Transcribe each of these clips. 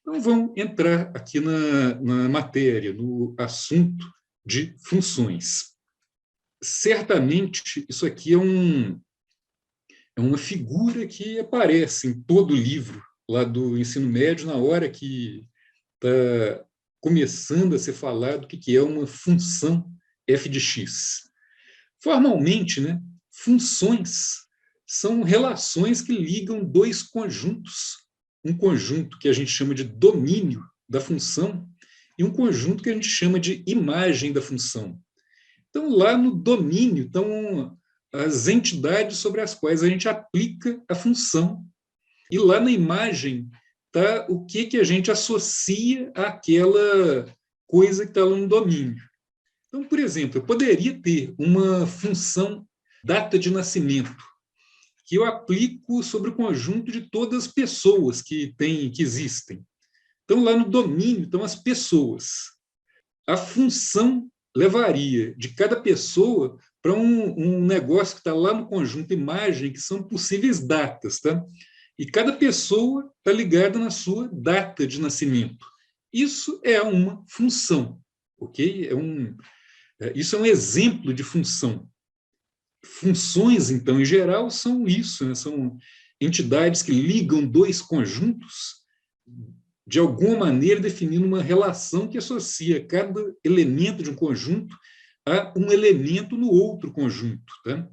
Então, vamos entrar aqui na matéria, no assunto de funções. Certamente, isso aqui é uma figura que aparece em todo o livro lá do ensino médio, na hora que está começando a ser falado o que é uma função f de x. Formalmente, né, funções são relações que ligam dois conjuntos, um conjunto que a gente chama de domínio da função e um conjunto que a gente chama de imagem da função. Então, lá no domínio estão as entidades sobre as quais a gente aplica a função, e lá na imagem está o que a gente associa àquela coisa que está lá no domínio. Então, por exemplo, eu poderia ter uma função data de nascimento, que eu aplico sobre o conjunto de todas as pessoas que existem. Então, lá no domínio estão as pessoas. A função levaria de cada pessoa para um negócio que está lá no conjunto imagem, que são possíveis datas, tá? E cada pessoa está ligada na sua data de nascimento. Isso é uma função, ok? Isso é um exemplo de função. Funções, então, em geral, são isso, né? São entidades que ligam dois conjuntos, de alguma maneira definindo uma relação que associa cada elemento de um conjunto a um elemento no outro conjunto. Tá?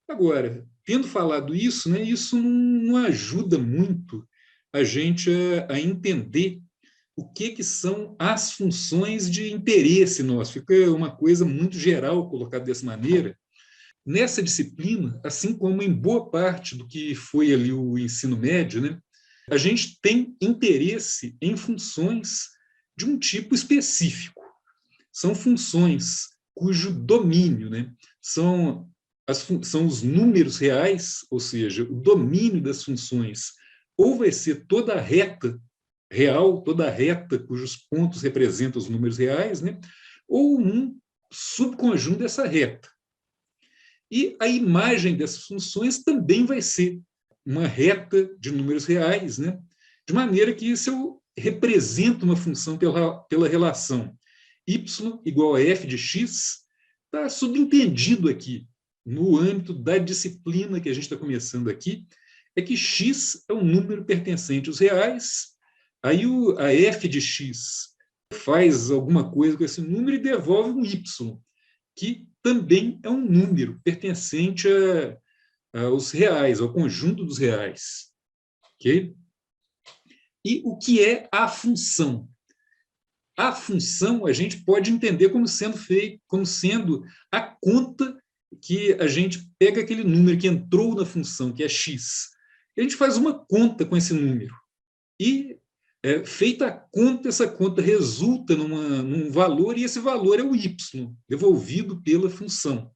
Agora, tendo falado isso, né, isso não ajuda muito a gente a entender o que são as funções de interesse nosso. Fica uma coisa muito geral colocada dessa maneira. Nessa disciplina, assim como em boa parte do que foi ali o ensino médio, né, a gente tem interesse em funções de um tipo específico. São funções cujo domínio, né, são os números reais, ou seja, o domínio das funções, ou vai ser toda a reta real, toda a reta cujos pontos representam os números reais, né, ou um subconjunto dessa reta. E a imagem dessas funções também vai ser uma reta de números reais, né? De maneira que se eu represento uma função pela relação y igual a f de x, está subentendido aqui, no âmbito da disciplina que a gente está começando aqui, é que x é um número pertencente aos reais, aí a f de x faz alguma coisa com esse número e devolve um y, que também é um número pertencente aos reais, ao conjunto dos reais. Okay? E o que é a função? A função a gente pode entender como sendo a conta que a gente pega aquele número que entrou na função, que é x. E a gente faz uma conta com esse número. E, feita a conta, essa conta resulta num valor, e esse valor é o y, devolvido pela função.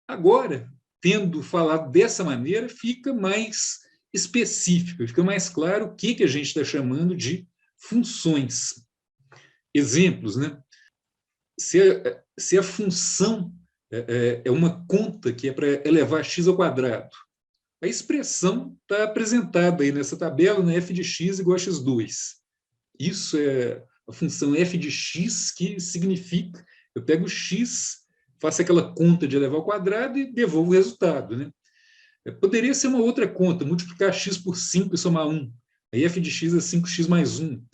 Agora, tendo falado dessa maneira, fica mais específico, fica mais claro o que a gente está chamando de funções. Exemplos, né? Se a função é uma conta que é para elevar x ao quadrado, a expressão está apresentada aí nessa tabela, né? F de x igual a x2. Isso é a função f de x, que significa, eu pego o x, faço aquela conta de elevar ao quadrado e devolvo o resultado. Né? Poderia ser uma outra conta, multiplicar x por 5 e somar 1. Aí f de x é 5x mais 1.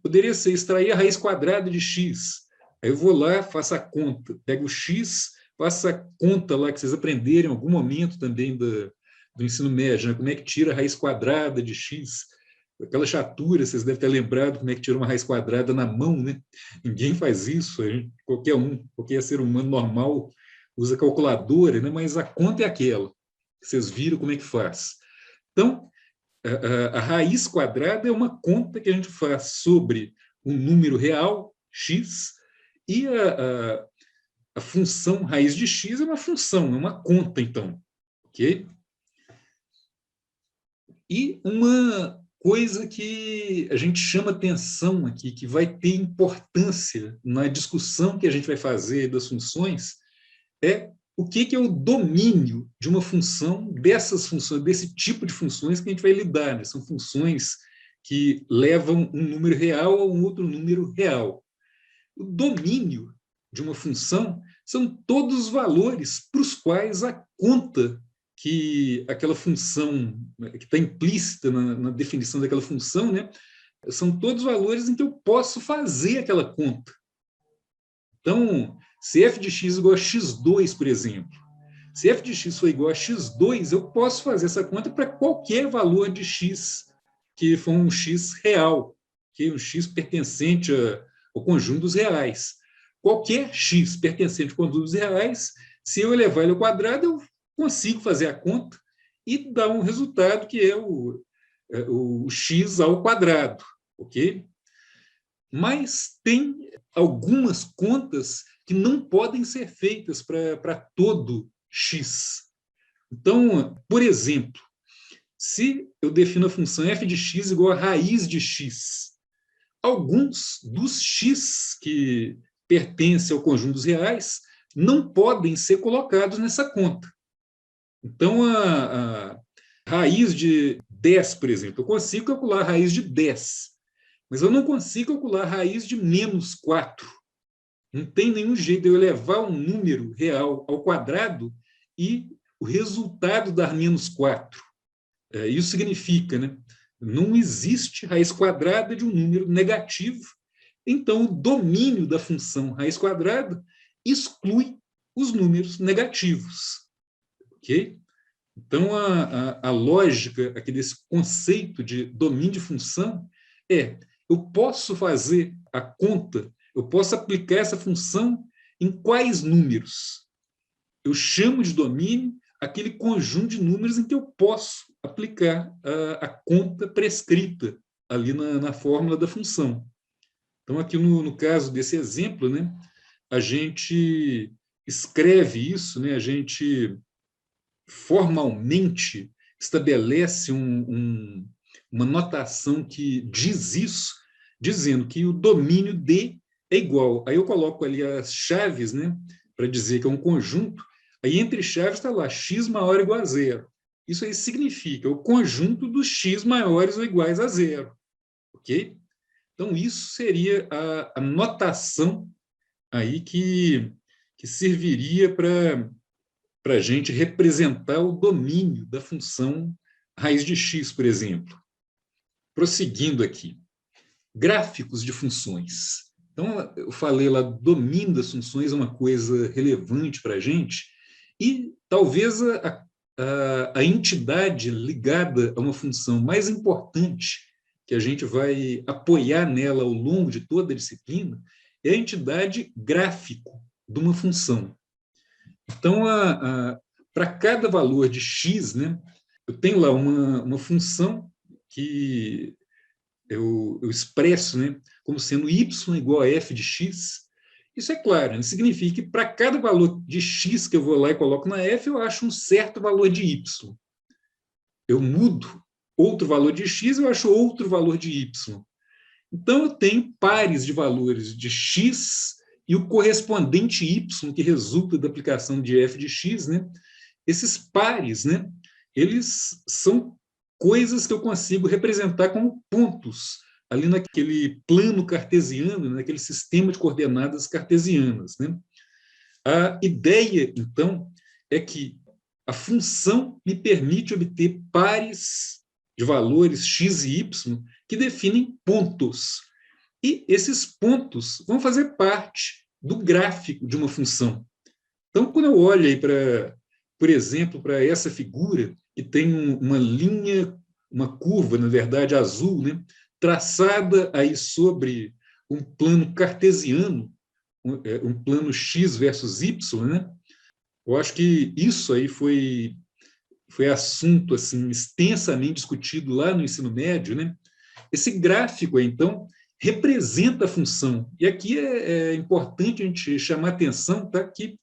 Poderia ser extrair a raiz quadrada de x. Aí eu vou lá, faço a conta, pego o x, faço a conta lá que vocês aprenderam em algum momento também do ensino médio, né? Como é que tira a raiz quadrada de x. Aquela chatura, vocês devem ter lembrado como é que tira uma raiz quadrada na mão, né? Ninguém faz isso, qualquer ser humano normal usa calculadora, né? Mas a conta é aquela. Vocês viram como é que faz. Então, a raiz quadrada é uma conta que a gente faz sobre um número real, x, e a função raiz de x é uma função, é uma conta, então. Ok? E uma coisa que a gente chama atenção aqui, que vai ter importância na discussão que a gente vai fazer das funções, é o que é o domínio de uma função, dessas funções, desse tipo de funções que a gente vai lidar. Né? São funções que levam um número real a um outro número real. O domínio de uma função são todos os valores para os quais a conta que aquela função, que está implícita na definição daquela função, né, são todos os valores em que eu posso fazer aquela conta. Então, se f de x igual a x2, por exemplo, se f de x for igual a x2, eu posso fazer essa conta para qualquer valor de x que for um x real, que é um x pertencente ao conjunto dos reais. Qualquer x pertencente ao conjunto dos reais, se eu elevar ele ao quadrado, eu consigo fazer a conta e dar um resultado que é o x ao quadrado, ok? Mas tem algumas contas que não podem ser feitas para todo x. Então, por exemplo, se eu defino a função f de x igual a raiz de x, alguns dos x que pertencem ao conjunto dos reais não podem ser colocados nessa conta. Então, a raiz de 10, por exemplo, eu consigo calcular a raiz de 10, mas eu não consigo calcular a raiz de menos 4. Não tem nenhum jeito de eu elevar um número real ao quadrado e o resultado dar menos 4. Isso significa, né, não existe raiz quadrada de um número negativo, então o domínio da função raiz quadrada exclui os números negativos. Ok? Então, a lógica aqui desse conceito de domínio de função é: eu posso fazer a conta, eu posso aplicar essa função em quais números? Eu chamo de domínio aquele conjunto de números em que eu posso aplicar a conta prescrita ali na fórmula da função. Então, aqui no caso desse exemplo, né, a gente escreve isso, né, a gente formalmente estabelece uma notação que diz isso, dizendo que o domínio D é igual. Aí eu coloco ali as chaves, né, para dizer que é um conjunto, aí entre chaves está lá, x maior ou igual a zero. Isso aí significa o conjunto dos x maiores ou iguais a zero. Ok? Então, isso seria a notação aí que serviria para a gente representar o domínio da função raiz de x, por exemplo. Prosseguindo aqui, gráficos de funções. Então, eu falei lá, domínio das funções é uma coisa relevante para a gente, e talvez a entidade ligada a uma função mais importante que a gente vai apoiar nela ao longo de toda a disciplina é a entidade gráfico de uma função. Então, para cada valor de x, né, eu tenho lá uma função que eu expresso, né, como sendo y igual a f de x. Isso é claro, né, significa que para cada valor de x que eu vou lá e coloco na f, eu acho um certo valor de y. Eu mudo outro valor de x, eu acho outro valor de y. Então, eu tenho pares de valores de x e o correspondente y, que resulta da aplicação de f de x, né? Esses pares, né, eles são coisas que eu consigo representar como pontos ali naquele plano cartesiano, naquele sistema de coordenadas cartesianas, né? A ideia, então, é que a função me permite obter pares de valores x e y que definem pontos. E esses pontos vão fazer parte do gráfico de uma função. Então, quando eu olho aí para, por exemplo, para essa figura, que tem uma linha, uma curva, na verdade, azul, né, traçada aí sobre um plano cartesiano, um plano x versus y, né, eu acho que isso aí foi assunto assim extensamente discutido lá no ensino médio, né? Esse gráfico, então, representa a função. E aqui é importante a gente chamar atenção, tá? Que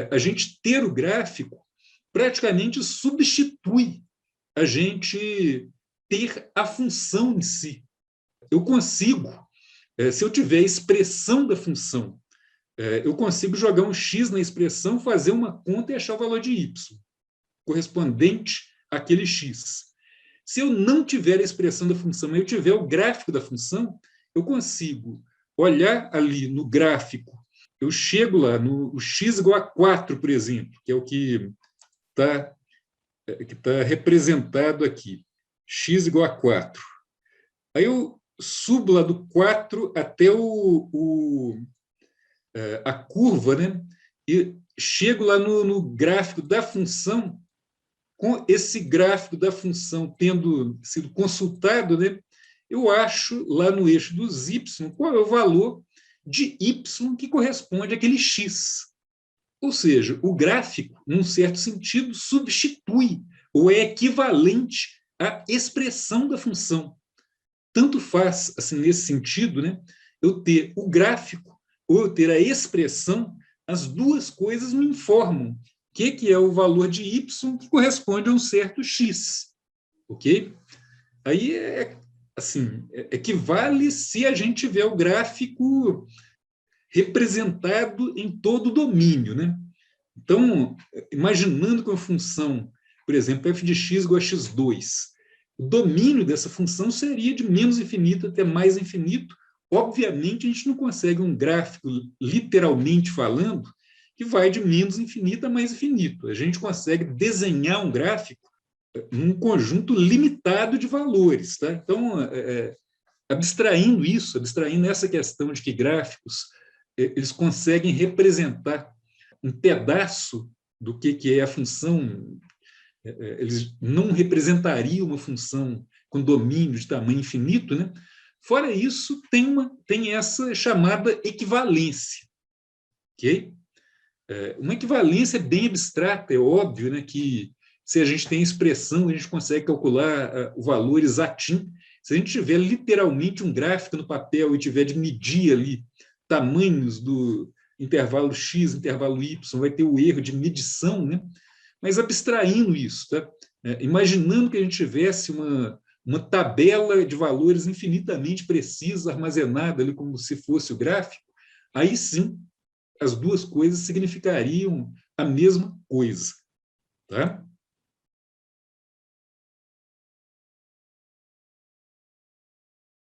a gente ter o gráfico praticamente substitui a gente ter a função em si. Eu consigo, se eu tiver a expressão da função, eu consigo jogar um x na expressão, fazer uma conta e achar o valor de y correspondente àquele x. Se eu não tiver a expressão da função, mas eu tiver o gráfico da função, eu consigo olhar ali no gráfico, eu chego lá no x igual a 4, por exemplo, que é o que está representado aqui, x igual a 4. Aí eu subo lá do 4 até a curva, né? E chego lá no gráfico da função. Com esse gráfico da função tendo sido consultado, né, eu acho lá no eixo dos y qual é o valor de y que corresponde àquele x. Ou seja, o gráfico, num certo sentido, substitui ou é equivalente à expressão da função. Tanto faz, assim, nesse sentido, né, eu ter o gráfico ou eu ter a expressão, as duas coisas me informam o que é o valor de y que corresponde a um certo x. Ok? Aí, assim, equivale se a gente tiver o gráfico representado em todo o domínio, né? Então, imaginando que uma função, por exemplo, f de x igual a x2, o domínio dessa função seria de menos infinito até mais infinito. Obviamente, a gente não consegue um gráfico, literalmente falando, que vai de menos infinito a mais infinito. A gente consegue desenhar um gráfico num conjunto limitado de valores. Tá? Então, abstraindo isso, abstraindo essa questão de que gráficos eles conseguem representar um pedaço do que é a função, eles não representariam uma função com domínio de tamanho infinito, né? Fora isso, tem essa chamada equivalência. Okay? Uma equivalência bem abstrata, é óbvio, né, que se a gente tem expressão, a gente consegue calcular o valor exatinho. Se a gente tiver literalmente um gráfico no papel e tiver de medir ali tamanhos do intervalo x, intervalo y, vai ter o erro de medição, né? Mas abstraindo isso, tá? Imaginando que a gente tivesse uma tabela de valores infinitamente precisa, armazenada ali como se fosse o gráfico, aí sim, as duas coisas significariam a mesma coisa. Tá?